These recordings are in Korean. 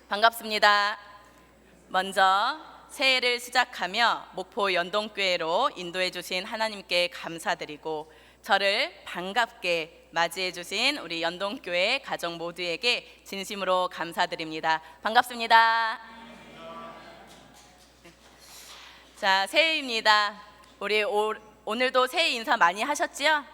반갑습니다. 먼저 새해를 시작하며 목포 연동교회로 인도해 주신 하나님께 감사드리고 저를 반갑게 맞이해 주신 우리 연동교회 가족 모두에게 진심으로 감사드립니다. 반갑습니다. 자, 새해입니다. 우리 오늘도 새해 인사 많이 하셨지요?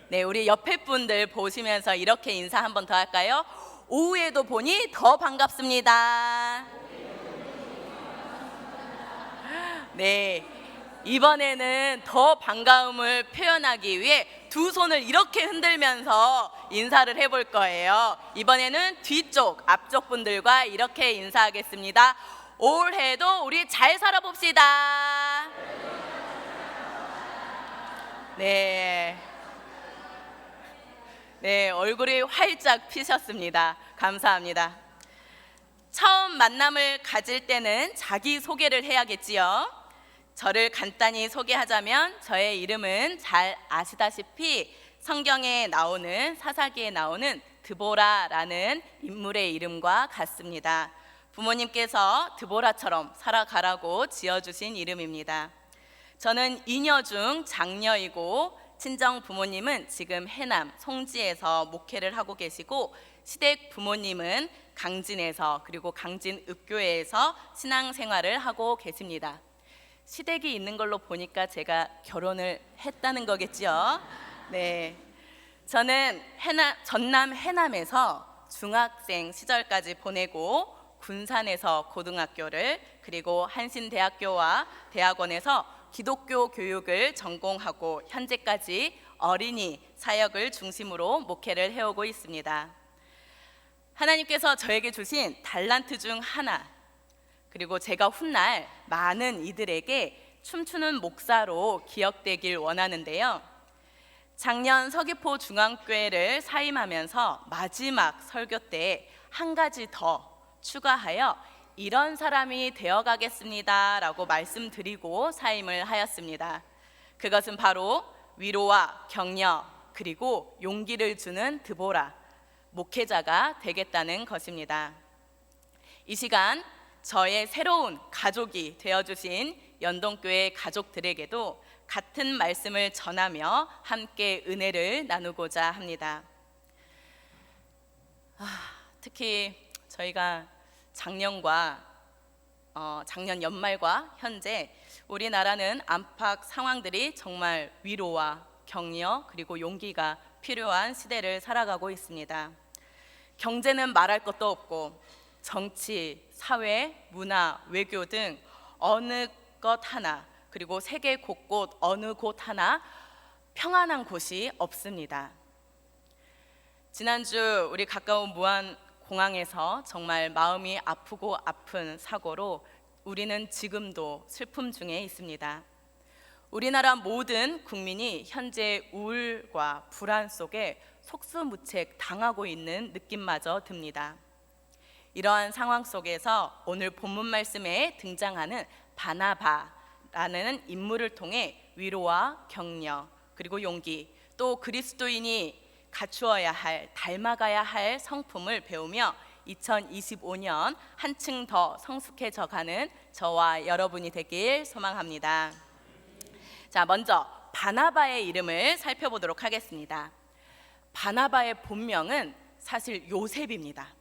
네, 우리 옆에 분들 보시면서 이렇게 인사 한 번 더 할까요? 오후에도 보니 더 반갑습니다. 네, 이번에는 더 반가움을 표현하기 위해 두 손을 이렇게 흔들면서 인사를 해볼 거예요. 이번에는 뒤쪽, 앞쪽 분들과 이렇게 인사하겠습니다. 올해도 우리 잘 살아봅시다. 네, 얼굴이 활짝 피셨습니다. 감사합니다. 처음 만남을 가질 때는 자기소개를 해야겠지요. 저를 간단히 소개하자면 저의 이름은 잘 아시다시피 성경에 나오는 사사기에 나오는 드보라라는 인물의 이름과 같습니다. 부모님께서 드보라처럼 살아가라고 지어주신 이름입니다. 저는 이녀 중 장녀이고 친정 부모님은 지금 해남 송지에서 목회를 하고 계시고 시댁 부모님은 강진에서 그리고 강진읍교회에서 신앙생활을 하고 계십니다. 시댁이 있는 걸로 보니까 제가 결혼을 했다는 거겠지요. 네, 저는 전남 해남에서 중학생 시절까지 보내고 군산에서 고등학교를 그리고 한신대학교와 대학원에서 기독교 교육을 전공하고 현재까지 어린이 사역을 중심으로 목회를 해오고 있습니다. 하나님께서 저에게 주신 달란트 중 하나, 그리고 제가 훗날 많은 이들에게 춤추는 목사로 기억되길 원하는데요. 작년 서귀포 중앙교회를 사임하면서 마지막 설교 때 한 가지 더 추가하여 이런 사람이 되어가겠습니다 라고 말씀드리고 사임을 하였습니다. 그것은 바로 위로와 격려 그리고 용기를 주는 드보라, 목회자가 되겠다는 것입니다. 이 시간 저의 새로운 가족이 되어주신 연동교회 가족들에게도 같은 말씀을 전하며 함께 은혜를 나누고자 합니다. 특히 저희가 작년 연말과 현재 우리나라는 안팎 상황들이 정말 위로와 격려 그리고 용기가 필요한 시대를 살아가고 있습니다. 경제는 말할 것도 없고 정치, 사회, 문화, 외교 등 어느 것 하나 그리고 세계 곳곳 어느 곳 하나 평안한 곳이 없습니다. 지난주 우리 가까운 무안공항에서 정말 마음이 아프고 아픈 사고로 우리는 지금도 슬픔 중에 있습니다. 우리나라 모든 국민이 현재 우울과 불안 속에 속수무책 당하고 있는 느낌마저 듭니다. 이러한 상황 속에서 오늘 본문 말씀에 등장하는 바나바라는 인물을 통해 위로와 격려 그리고 용기 또 그리스도인이 갖추어야 할 닮아가야 할 성품을 배우며 2025년 한층 더 성숙해져가는 저와 여러분이 되길 소망합니다. 자, 먼저 바나바의 이름을 살펴보도록 하겠습니다. 바나바의 본명은 사실 요셉입니다.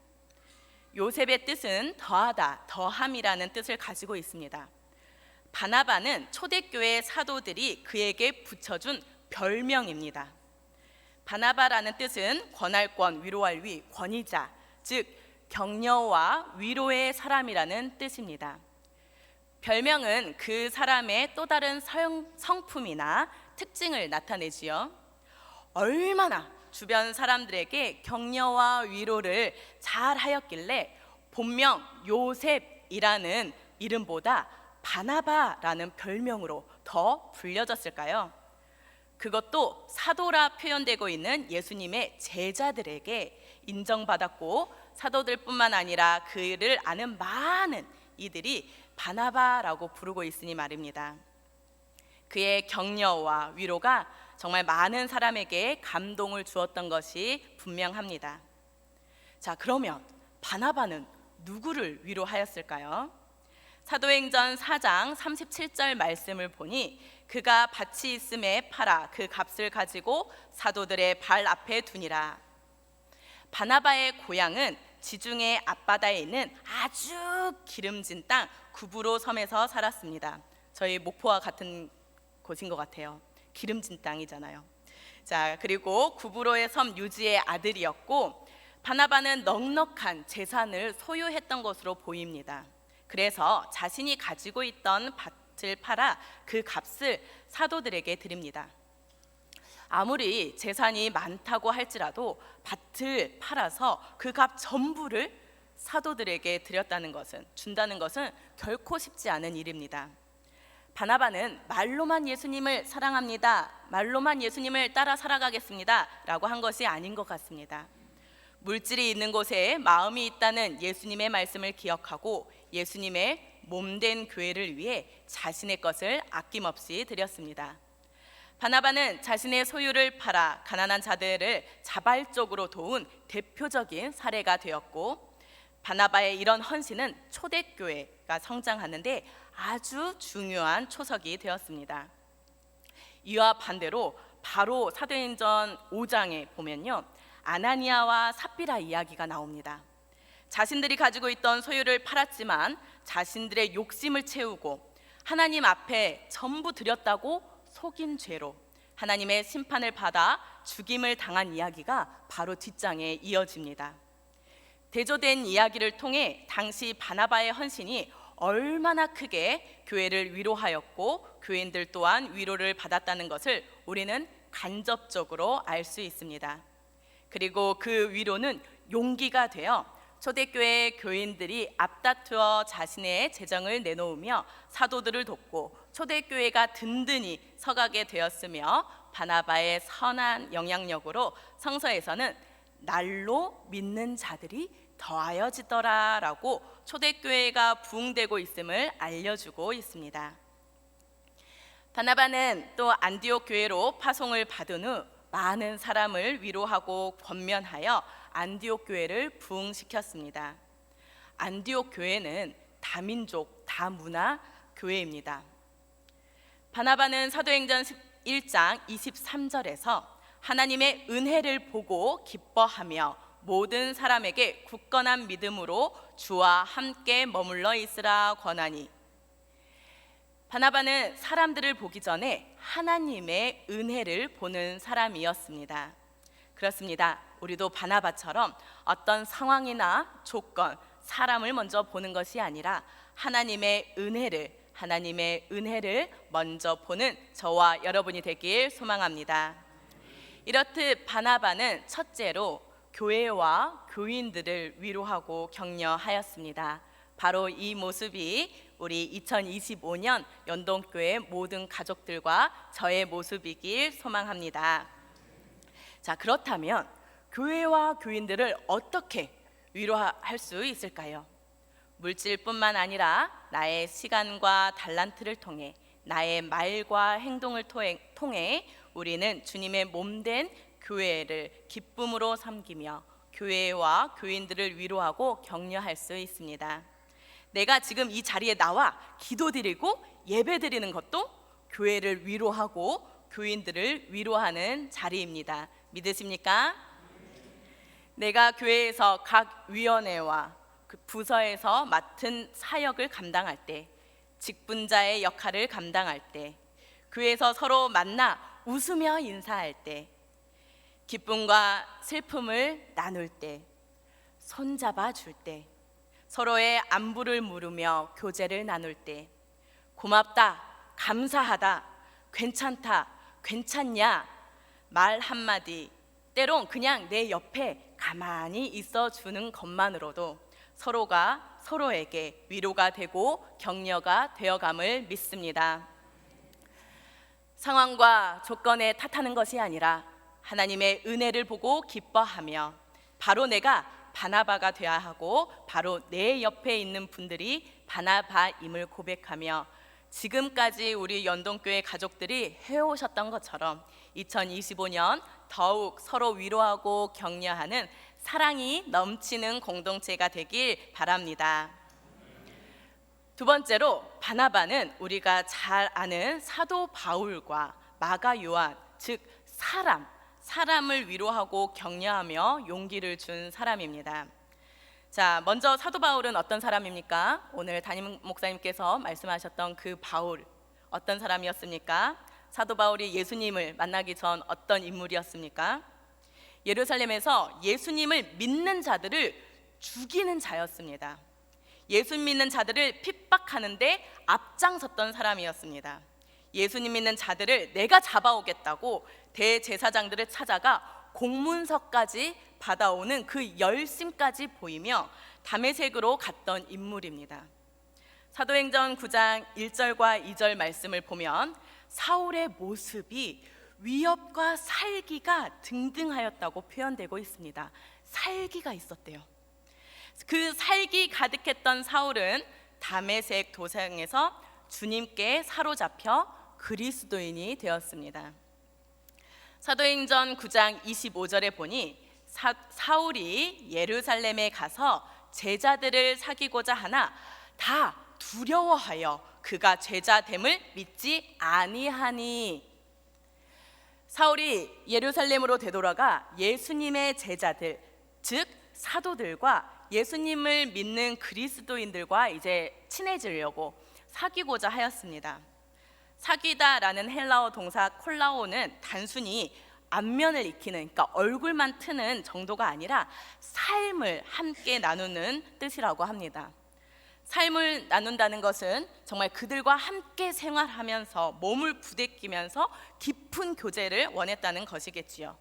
요셉의 뜻은 더하다, 더함이라는 뜻을 가지고 있습니다. 바나바는 초대교회 사도들이 그에게 붙여준 별명입니다. 바나바라는 뜻은 권할권, 위로할 위, 권위자, 즉 격려와 위로의 사람이라는 뜻입니다. 별명은 그 사람의 또 다른 성품이나 특징을 나타내지요. 얼마나 주변 사람들에게 격려와 위로를 잘 하였길래 본명 요셉이라는 이름보다 바나바라는 별명으로 더 불려졌을까요? 그것도 사도라 표현되고 있는 예수님의 제자들에게 인정받았고 사도들뿐만 아니라 그를 아는 많은 이들이 바나바라고 부르고 있으니 말입니다. 그의 격려와 위로가 정말 많은 사람에게 감동을 주었던 것이 분명합니다. 자, 그러면 바나바는 누구를 위로하였을까요? 사도행전 4장 37절 말씀을 보니 그가 밭이 있음에 팔아 그 값을 가지고 사도들의 발 앞에 두니라. 바나바의 고향은 지중해 앞바다에 있는 아주 기름진 땅 구브로 섬에서 살았습니다. 저희 목포와 같은 곳인 것 같아요. 기름진 땅이잖아요. 자, 그리고 구브로의 섬 유지의 아들이었고, 바나바는 넉넉한 재산을 소유했던 것으로 보입니다. 그래서 자신이 가지고 있던 밭을 팔아 그 값을 사도들에게 드립니다. 아무리 재산이 많다고 할지라도 밭을 팔아서 그 값 전부를 사도들에게 준다는 것은 결코 쉽지 않은 일입니다. 바나바는 말로만 예수님을 사랑합니다, 말로만 예수님을 따라 살아가겠습니다 라고 한 것이 아닌 것 같습니다. 물질이 있는 곳에 마음이 있다는 예수님의 말씀을 기억하고 예수님의 몸된 교회를 위해 자신의 것을 아낌없이 드렸습니다. 바나바는 자신의 소유를 팔아 가난한 자들을 자발적으로 도운 대표적인 사례가 되었고, 바나바의 이런 헌신은 초대교회가 성장하는데 아주 중요한 초석이 되었습니다. 이와 반대로 바로 사도행전 5장에 보면요, 아나니아와 삽비라 이야기가 나옵니다. 자신들이 가지고 있던 소유를 팔았지만 자신들의 욕심을 채우고 하나님 앞에 전부 드렸다고 속인 죄로 하나님의 심판을 받아 죽임을 당한 이야기가 바로 뒷장에 이어집니다. 대조된 이야기를 통해 당시 바나바의 헌신이 얼마나 크게 교회를 위로하였고 교인들 또한 위로를 받았다는 것을 우리는 간접적으로 알 수 있습니다. 그리고 그 위로는 용기가 되어 초대교회 교인들이 앞다투어 자신의 재정을 내놓으며 사도들을 돕고 초대교회가 든든히 서가게 되었으며, 바나바의 선한 영향력으로 성서에서는 날로 믿는 자들이 더하여지더라 라고 초대교회가 부흥되고 있음을 알려주고 있습니다. 바나바는 또 안디옥 교회로 파송을 받은 후 많은 사람을 위로하고 권면하여 안디옥 교회를 부흥시켰습니다. 안디옥 교회는 다민족, 다문화 교회입니다. 바나바는 사도행전 1장 23절에서 하나님의 은혜를 보고 기뻐하며 모든 사람에게 굳건한 믿음으로 주와 함께 머물러 있으라 권하니, 바나바는 사람들을 보기 전에 하나님의 은혜를 보는 사람이었습니다. 그렇습니다. 우리도 바나바처럼 어떤 상황이나 조건, 사람을 먼저 보는 것이 아니라 하나님의 은혜를 먼저 보는 저와 여러분이 되길 소망합니다. 이렇듯 바나바는 첫째로 교회와 교인들을 위로하고 격려하였습니다. 바로 이 모습이 우리 2025년 연동교회 모든 가족들과 저의 모습이길 소망합니다. 자, 그렇다면 교회와 교인들을 어떻게 위로할 수 있을까요? 물질뿐만 아니라 나의 시간과 달란트를 통해, 나의 말과 행동을 통해 우리는 주님의 몸된 교회를 기쁨으로 섬기며 교회와 교인들을 위로하고 격려할 수 있습니다. 내가 지금 이 자리에 나와 기도드리고 예배드리는 것도 교회를 위로하고 교인들을 위로하는 자리입니다. 믿으십니까? 내가 교회에서 각 위원회와 부서에서 맡은 사역을 감당할 때, 직분자의 역할을 감당할 때, 교회에서 서로 만나 웃으며 인사할 때, 기쁨과 슬픔을 나눌 때, 손잡아 줄 때, 서로의 안부를 물으며 교제를 나눌 때, 고맙다, 감사하다, 괜찮다, 괜찮냐 말 한마디, 때론 그냥 내 옆에 가만히 있어주는 것만으로도 서로가 서로에게 위로가 되고 격려가 되어감을 믿습니다. 상황과 조건에 탓하는 것이 아니라 하나님의 은혜를 보고 기뻐하며, 바로 내가 바나바가 되어야 하고 바로 내 옆에 있는 분들이 바나바임을 고백하며, 지금까지 우리 연동교회 가족들이 해오셨던 것처럼 2025년 더욱 서로 위로하고 격려하는 사랑이 넘치는 공동체가 되길 바랍니다. 두 번째로 바나바는 우리가 잘 아는 사도 바울과 마가 요한, 즉 사람을 위로하고 격려하며 용기를 준 사람입니다. 자, 먼저 사도 바울은 어떤 사람입니까? 오늘 담임 목사님께서 말씀하셨던 그 바울, 어떤 사람이었습니까? 사도 바울이 예수님을 만나기 전 어떤 인물이었습니까? 예루살렘에서 예수님을 믿는 자들을 죽이는 자였습니다. 예수 믿는 자들을 핍박하는데 앞장섰던 사람이었습니다. 예수님 믿는 자들을 내가 잡아오겠다고 대제사장들을 찾아가 공문서까지 받아오는 그 열심까지 보이며 다메섹으로 갔던 인물입니다. 사도행전 9장 1절과 2절 말씀을 보면 사울의 모습이 위협과 살기가 등등하였다고 표현되고 있습니다. 살기가 있었대요. 그 살기 가득했던 사울은 다메섹 도상에서 주님께 사로잡혀 그리스도인이 되었습니다. 사도행전 9장 25절에 보니 사울이 예루살렘에 가서 제자들을 사귀고자 하나 다 두려워하여 그가 제자됨을 믿지 아니하니. 사울이 예루살렘으로 되돌아가 예수님의 제자들, 즉 사도들과 예수님을 믿는 그리스도인들과 이제 친해지려고 사귀고자 하였습니다. 사귀다라는 헬라어 동사 콜라오는 단순히 안면을 익히는, 그러니까 얼굴만 트는 정도가 아니라 삶을 함께 나누는 뜻이라고 합니다. 삶을 나눈다는 것은 정말 그들과 함께 생활하면서 몸을 부대끼면서 깊은 교제를 원했다는 것이겠지요.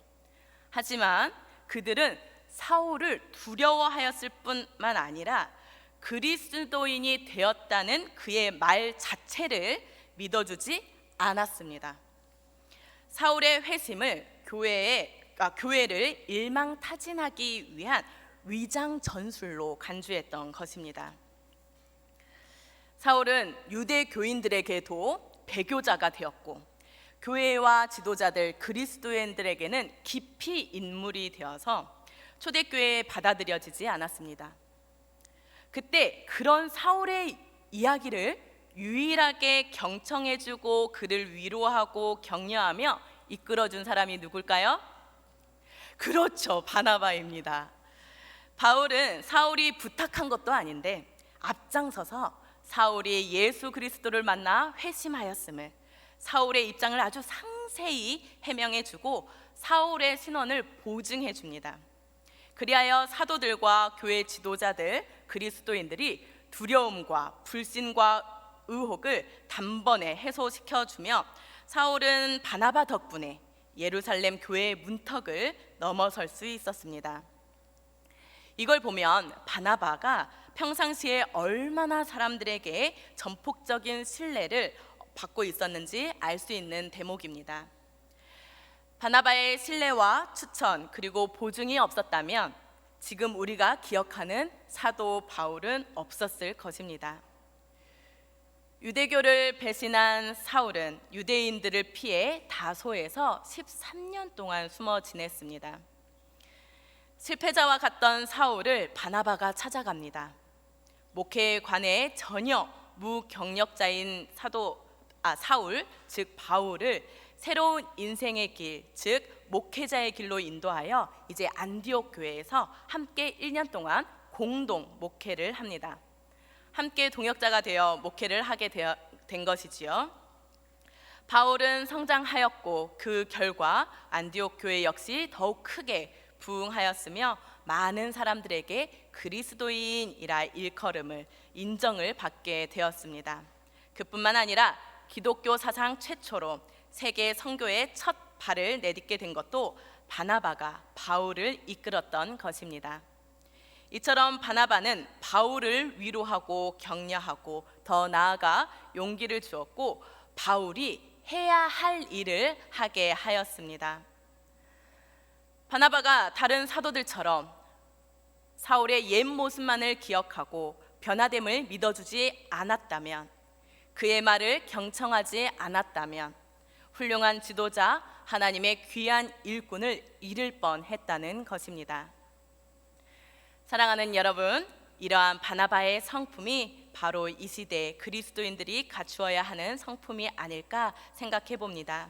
하지만 그들은 사울을 두려워하였을 뿐만 아니라 그리스도인이 되었다는 그의 말 자체를 믿어주지 않았습니다. 사울의 회심을 교회를 일망타진하기 위한 위장 전술로 간주했던 것입니다. 사울은 유대 교인들에게도 배교자가 되었고 교회와 지도자들 그리스도인들에게는 깊이 인물이 되어서 초대교회에 받아들여지지 않았습니다. 그때 그런 사울의 이야기를 유일하게 경청해주고 그를 위로하고 격려하며 이끌어준 사람이 누굴까요? 그렇죠, 바나바입니다. 바울은 사울이 부탁한 것도 아닌데 앞장서서 사울이 예수 그리스도를 만나 회심하였음을 사울의 입장을 아주 상세히 해명해주고 사울의 신원을 보증해줍니다. 그리하여 사도들과 교회 지도자들 그리스도인들이 두려움과 불신과 의혹을 단번에 해소시켜주며 사울은 바나바 덕분에 예루살렘 교회의 문턱을 넘어설 수 있었습니다. 이걸 보면 바나바가 평상시에 얼마나 사람들에게 전폭적인 신뢰를 받고 있었는지 알 수 있는 대목입니다. 바나바의 신뢰와 추천 그리고 보증이 없었다면 지금 우리가 기억하는 사도 바울은 없었을 것입니다. 유대교를 배신한 사울은 유대인들을 피해 다소에서 13년 동안 숨어 지냈습니다. 실패자와 같던 사울을 바나바가 찾아갑니다. 목회에 관해 전혀 무경력자인 사울, 즉 바울을 새로운 인생의 길, 즉 목회자의 길로 인도하여 이제 안디옥 교회에서 함께 1년 동안 공동 목회를 합니다. 함께 동역자가 되어 목회를 하게 된 것이지요. 바울은 성장하였고 그 결과 안디옥 교회 역시 더욱 크게 부흥하였으며 많은 사람들에게 그리스도인이라 일컬음을 인정을 받게 되었습니다. 그뿐만 아니라 기독교 사상 최초로 세계 선교의 첫 발을 내딛게 된 것도 바나바가 바울을 이끌었던 것입니다. 이처럼 바나바는 바울을 위로하고 격려하고 더 나아가 용기를 주었고 바울이 해야 할 일을 하게 하였습니다. 바나바가 다른 사도들처럼 사울의 옛 모습만을 기억하고 변화됨을 믿어주지 않았다면, 그의 말을 경청하지 않았다면 훌륭한 지도자, 하나님의 귀한 일꾼을 잃을 뻔했다는 것입니다. 사랑하는 여러분, 이러한 바나바의 성품이 바로 이 시대 그리스도인들이 갖추어야 하는 성품이 아닐까 생각해 봅니다.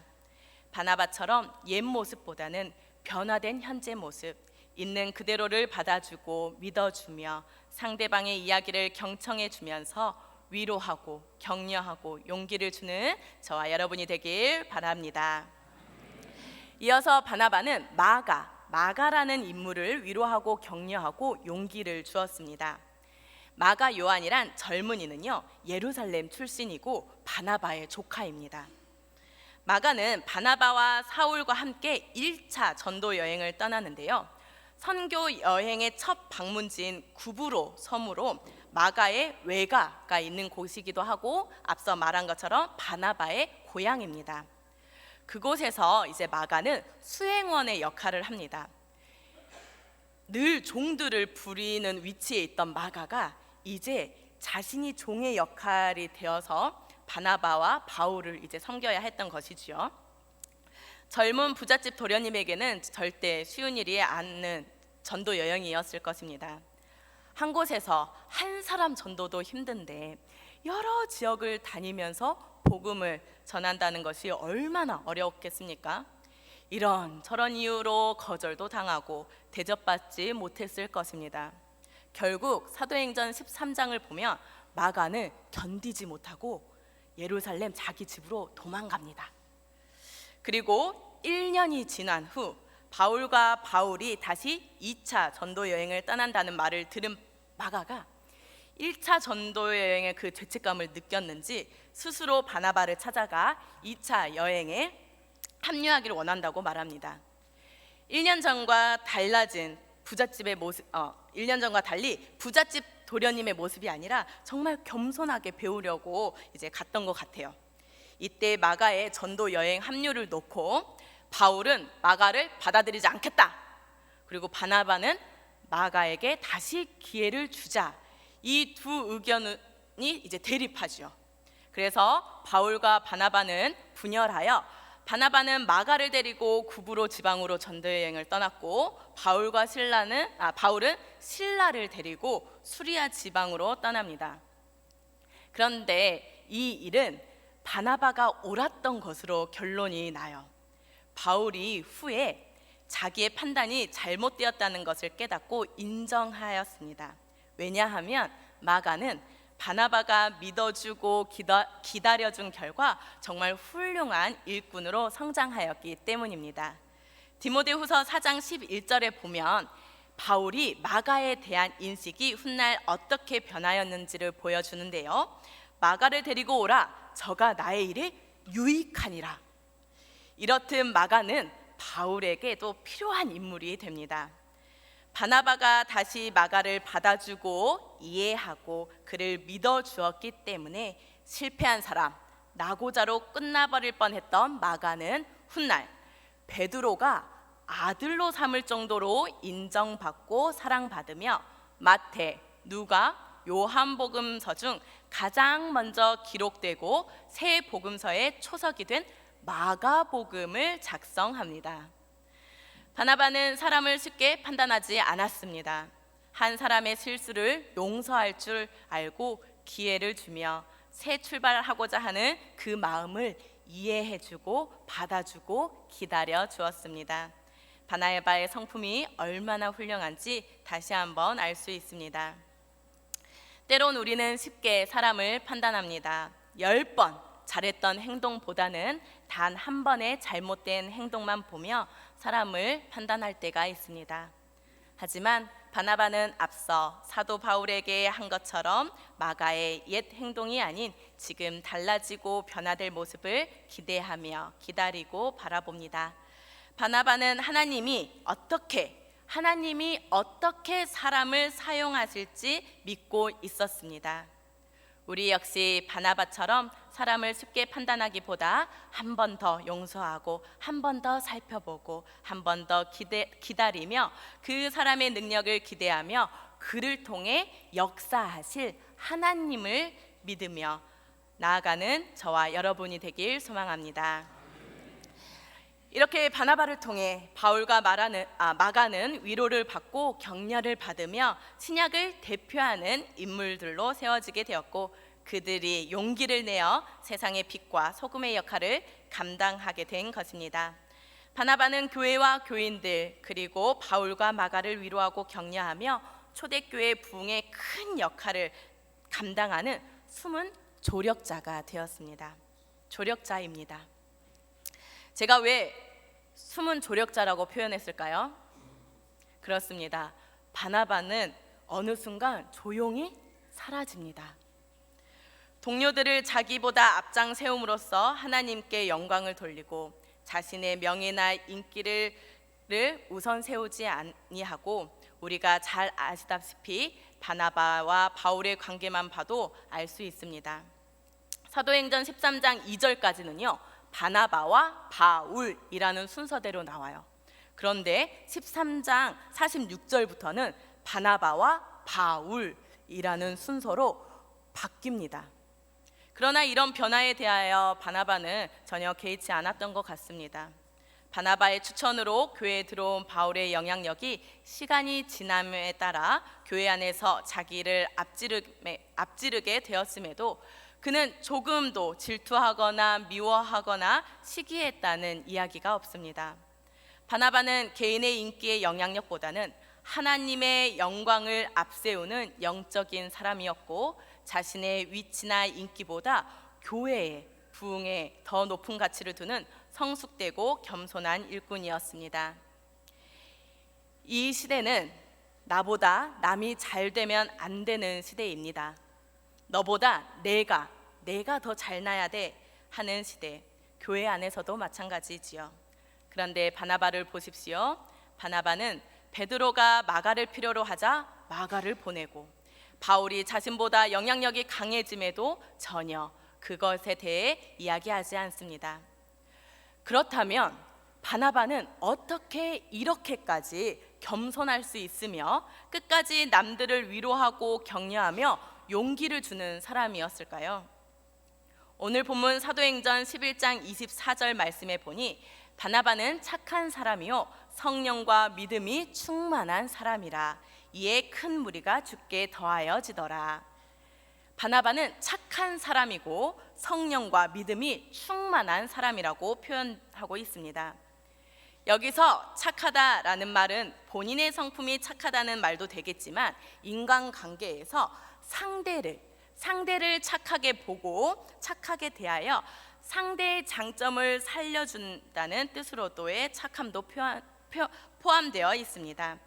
바나바처럼 옛 모습보다는 변화된 현재 모습, 있는 그대로를 받아주고 믿어주며 상대방의 이야기를 경청해 주면서 위로하고 격려하고 용기를 주는 저와 여러분이 되길 바랍니다. 이어서 바나바는 마가라는 인물을 위로하고 격려하고 용기를 주었습니다. 마가 요한이란 젊은이는요, 예루살렘 출신이고 바나바의 조카입니다. 마가는 바나바와 사울과 함께 1차 전도 여행을 떠나는데요, 선교 여행의 첫 방문지인 구브로 섬으로 마가의 외가가 있는 곳이기도 하고 앞서 말한 것처럼 바나바의 고향입니다. 그곳에서 이제 마가는 수행원의 역할을 합니다. 늘 종들을 부리는 위치에 있던 마가가 이제 자신이 종의 역할이 되어서 바나바와 바울을 이제 섬겨야 했던 것이지요. 젊은 부잣집 도련님에게는 절대 쉬운 일이 않는 전도 여행이었을 것입니다. 한 곳에서 한 사람 전도도 힘든데 여러 지역을 다니면서 복음을 전한다는 것이 얼마나 어려웠겠습니까? 이런 저런 이유로 거절도 당하고 대접받지 못했을 것입니다. 결국 사도행전 13장을 보면 마가는 견디지 못하고 예루살렘 자기 집으로 도망갑니다. 그리고 1년이 지난 후 바울과 바울이 다시 2차 전도 여행을 떠난다는 말을 들은 마가가 1차 전도 여행의 그 죄책감을 느꼈는지 스스로 바나바를 찾아가 2차 여행에 합류하기를 원한다고 말합니다. 1년 전과 달라진 부잣집의 모습, 1년 전과 달리 부잣집 도련님의 모습이 아니라 정말 겸손하게 배우려고 이제 갔던 것 같아요. 이때 마가의 전도 여행 합류를 놓고 바울은 마가를 받아들이지 않겠다. 그리고 바나바는 마가에게 다시 기회를 주자. 이 두 의견이 이제 대립하죠. 그래서 바울과 바나바는 분열하여 바나바는 마가를 데리고 구브로 지방으로 전도 여행을 떠났고 바울은 실라를 데리고 수리아 지방으로 떠납니다. 그런데 이 일은 바나바가 옳았던 것으로 결론이 나요. 바울이 후에 자기의 판단이 잘못되었다는 것을 깨닫고 인정하였습니다. 왜냐하면 마가는 바나바가 믿어주고 기다려준 결과 정말 훌륭한 일꾼으로 성장하였기 때문입니다. 디모데후서 4장 11절에 보면 바울이 마가에 대한 인식이 훗날 어떻게 변하였는지를 보여주는데요, 마가를 데리고 오라, 저가 나의 일에 유익하니라. 이렇듯 마가는 바울에게도 필요한 인물이 됩니다. 바나바가 다시 마가를 받아주고 이해하고 그를 믿어주었기 때문에 실패한 사람, 낙오자로 끝나버릴 뻔했던 마가는 훗날 베드로가 아들로 삼을 정도로 인정받고 사랑받으며 마태, 누가, 요한복음서 중 가장 먼저 기록되고 새 복음서의 초석이 된 마가복음을 작성합니다. 바나바는 사람을 쉽게 판단하지 않았습니다. 한 사람의 실수를 용서할 줄 알고 기회를 주며 새 출발하고자 하는 그 마음을 이해해주고 받아주고 기다려 주었습니다. 바나바의 성품이 얼마나 훌륭한지 다시 한번 알 수 있습니다. 때론 우리는 쉽게 사람을 판단합니다. 10번 잘했던 행동보다는 단 한 번의 잘못된 행동만 보며 사람을 판단할 때가 있습니다. 하지만 바나바는 앞서 사도 바울에게 한 것처럼 마가의 옛 행동이 아닌 지금 달라지고 변화될 모습을 기대하며 기다리고 바라봅니다. 바나바는 하나님이 어떻게 사람을 사용하실지 믿고 있었습니다. 우리 역시 바나바처럼 사람을 쉽게 판단하기보다 한 번 더 용서하고 한 번 더 살펴보고 한 번 더 기다리며 그 사람의 능력을 기대하며 그를 통해 역사하실 하나님을 믿으며 나아가는 저와 여러분이 되길 소망합니다. 이렇게 바나바를 통해 바울과 마가는 위로를 받고 격려를 받으며 신약을 대표하는 인물들로 세워지게 되었고, 그들이 용기를 내어 세상의 빛과 소금의 역할을 감당하게 된 것입니다. 바나바는 교회와 교인들 그리고 바울과 마가를 위로하고 격려하며 초대교회 부흥의 큰 역할을 감당하는 숨은 조력자가 되었습니다. 조력자입니다. 제가 왜 숨은 조력자라고 표현했을까요? 그렇습니다. 바나바는 어느 순간 조용히 사라집니다. 동료들을 자기보다 앞장 세움으로써 하나님께 영광을 돌리고 자신의 명예나 인기를 우선 세우지 아니하고, 우리가 잘 아시다시피 바나바와 바울의 관계만 봐도 알 수 있습니다. 사도행전 13장 2절까지는요 바나바와 바울이라는 순서대로 나와요. 그런데 13장 46절부터는 바나바와 바울이라는 순서로 바뀝니다. 그러나 이런 변화에 대하여 바나바는 전혀 개의치 않았던 것 같습니다. 바나바의 추천으로 교회에 들어온 바울의 영향력이 시간이 지남에 따라 교회 안에서 자기를 앞지르게 되었음에도 그는 조금도 질투하거나 미워하거나 시기했다는 이야기가 없습니다. 바나바는 개인의 인기의 영향력보다는 하나님의 영광을 앞세우는 영적인 사람이었고, 자신의 위치나 인기보다 교회의 부흥에 더 높은 가치를 두는 성숙되고 겸손한 일꾼이었습니다. 이 시대는 나보다 남이 잘 되면 안 되는 시대입니다. 너보다 내가 더 잘나야 돼 하는 시대, 교회 안에서도 마찬가지지요. 그런데 바나바를 보십시오. 바나바는 베드로가 마가를 필요로 하자 마가를 보내고, 바울이 자신보다 영향력이 강해짐에도 전혀 그것에 대해 이야기하지 않습니다. 그렇다면 바나바는 어떻게 이렇게까지 겸손할 수 있으며 끝까지 남들을 위로하고 격려하며 용기를 주는 사람이었을까요? 오늘 본문 사도행전 11장 24절 말씀에 보니 바나바는 착한 사람이요 성령과 믿음이 충만한 사람이라, 이에 큰 무리가 주께 더하여지더라. 바나바는 착한 사람이고 성령과 믿음이 충만한 사람이라고 표현하고 있습니다. 여기서 착하다라는 말은 본인의 성품이 착하다는 말도 되겠지만, 인간관계에서 상대를 착하게 보고 착하게 대하여 상대의 장점을 살려준다는 뜻으로도의 착함도 포함되어 있습니다.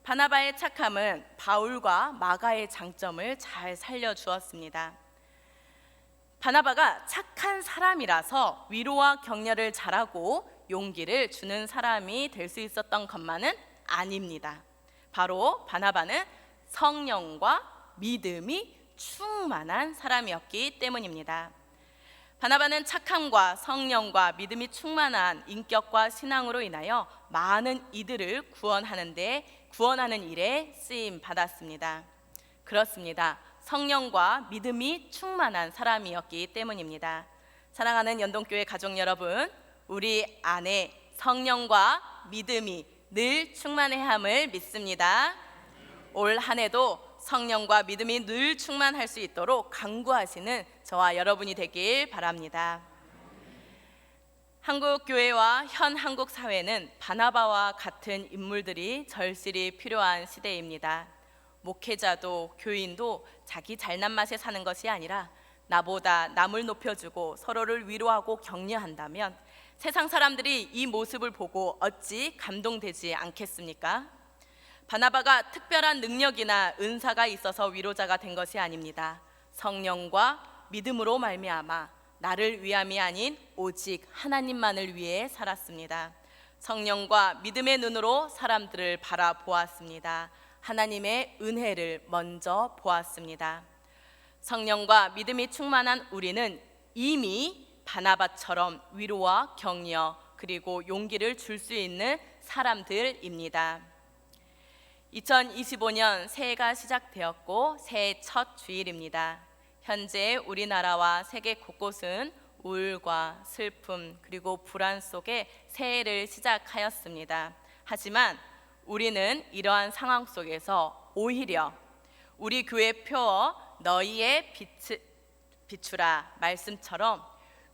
바나바의 착함은 바울과 마가의 장점을 잘 살려주었습니다. 바나바가 착한 사람이라서 위로와 격려를 잘하고 용기를 주는 사람이 될 수 있었던 것만은 아닙니다. 바로 바나바는 성령과 믿음이 충만한 사람이었기 때문입니다. 바나바는 착함과 성령과 믿음이 충만한 인격과 신앙으로 인하여 많은 이들을 구원하는 일에 쓰임 받았습니다. 그렇습니다. 성령과 믿음이 충만한 사람이었기 때문입니다. 사랑하는 연동교회 가족 여러분, 우리 안에 성령과 믿음이 늘 충만함을 믿습니다. 올 한 해도 성령과 믿음이 늘 충만할 수 있도록 간구하시는 저와 여러분이 되길 바랍니다. 한국 교회와 현 한국 사회는 바나바와 같은 인물들이 절실히 필요한 시대입니다. 목회자도 교인도 자기 잘난 맛에 사는 것이 아니라 나보다 남을 높여주고 서로를 위로하고 격려한다면 세상 사람들이 이 모습을 보고 어찌 감동되지 않겠습니까? 바나바가 특별한 능력이나 은사가 있어서 위로자가 된 것이 아닙니다. 성령과 믿음으로 말미암아 나를 위함이 아닌 오직 하나님만을 위해 살았습니다. 성령과 믿음의 눈으로 사람들을 바라보았습니다. 하나님의 은혜를 먼저 보았습니다. 성령과 믿음이 충만한 우리는 이미 바나바처럼 위로와 격려 그리고 용기를 줄 수 있는 사람들입니다. 2025년 새해가 시작되었고 새해 첫 주일입니다. 현재 우리나라와 세계 곳곳은 우울과 슬픔 그리고 불안 속에 새해를 시작하였습니다. 하지만 우리는 이러한 상황 속에서 오히려 우리 교회 표어 너희의 비추라 말씀처럼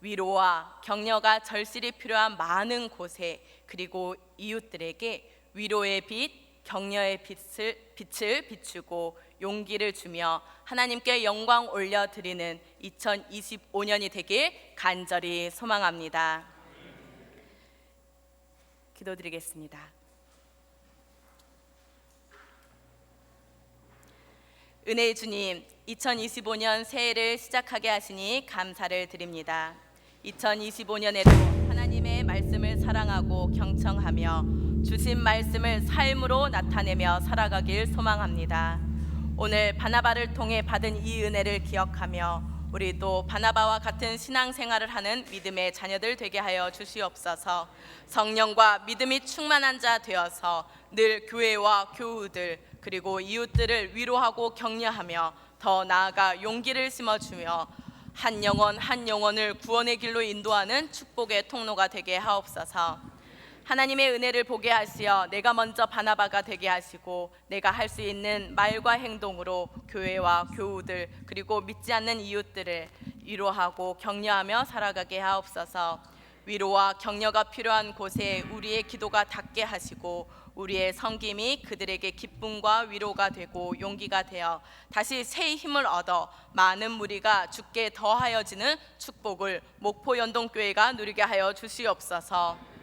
위로와 격려가 절실히 필요한 많은 곳에 그리고 이웃들에게 위로의 빛, 격려의 빛을 비추고 용기를 주며 하나님께 영광 올려드리는 2025년이 되길 간절히 소망합니다. 기도드리겠습니다. 은혜의 주님, 2025년 새해를 시작하게 하시니 감사를 드립니다. 2025년에도 하나님의 말씀을 사랑하고 경청하며 주신 말씀을 삶으로 나타내며 살아가길 소망합니다. 오늘 바나바를 통해 받은 이 은혜를 기억하며 우리도 바나바와 같은 신앙생활을 하는 믿음의 자녀들 되게 하여 주시옵소서. 성령과 믿음이 충만한 자 되어서 늘 교회와 교우들 그리고 이웃들을 위로하고 격려하며 더 나아가 용기를 심어주며 한 영혼 한 영혼을 구원의 길로 인도하는 축복의 통로가 되게 하옵소서. 하나님의 은혜를 보게 하시어 내가 먼저 바나바가 되게 하시고 내가 할 수 있는 말과 행동으로 교회와 교우들 그리고 믿지 않는 이웃들을 위로하고 격려하며 살아가게 하옵소서. 위로와 격려가 필요한 곳에 우리의 기도가 닿게 하시고 우리의 섬김이 그들에게 기쁨과 위로가 되고 용기가 되어 다시 새 힘을 얻어 많은 무리가 주께 더하여지는 축복을 목포 연동교회가 누리게 하여 주시옵소서.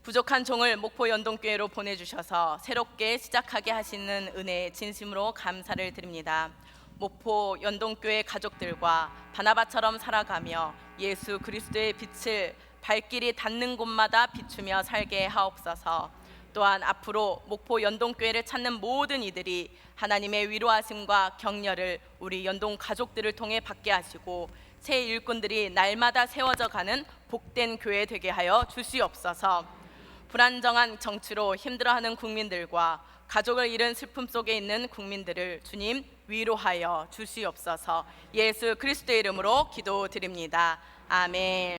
부족한 종을 목포 연동교회로 보내주셔서 새롭게 시작하게 하시는 은혜에 진심으로 감사를 드립니다. 목포 연동교회 가족들과 바나바처럼 살아가며 예수 그리스도의 빛을 발길이 닿는 곳마다 비추며 살게 하옵소서. 또한 앞으로 목포 연동교회를 찾는 모든 이들이 하나님의 위로하심과 격려를 우리 연동 가족들을 통해 받게 하시고 새 일꾼들이 날마다 세워져 가는 복된 교회 되게 하여 주시옵소서. 불안정한 정치로 힘들어하는 국민들과 가족을 잃은 슬픔 속에 있는 국민들을 주님 위로하여 주시옵소서. 예수 그리스도의 이름으로 기도드립니다. 아멘.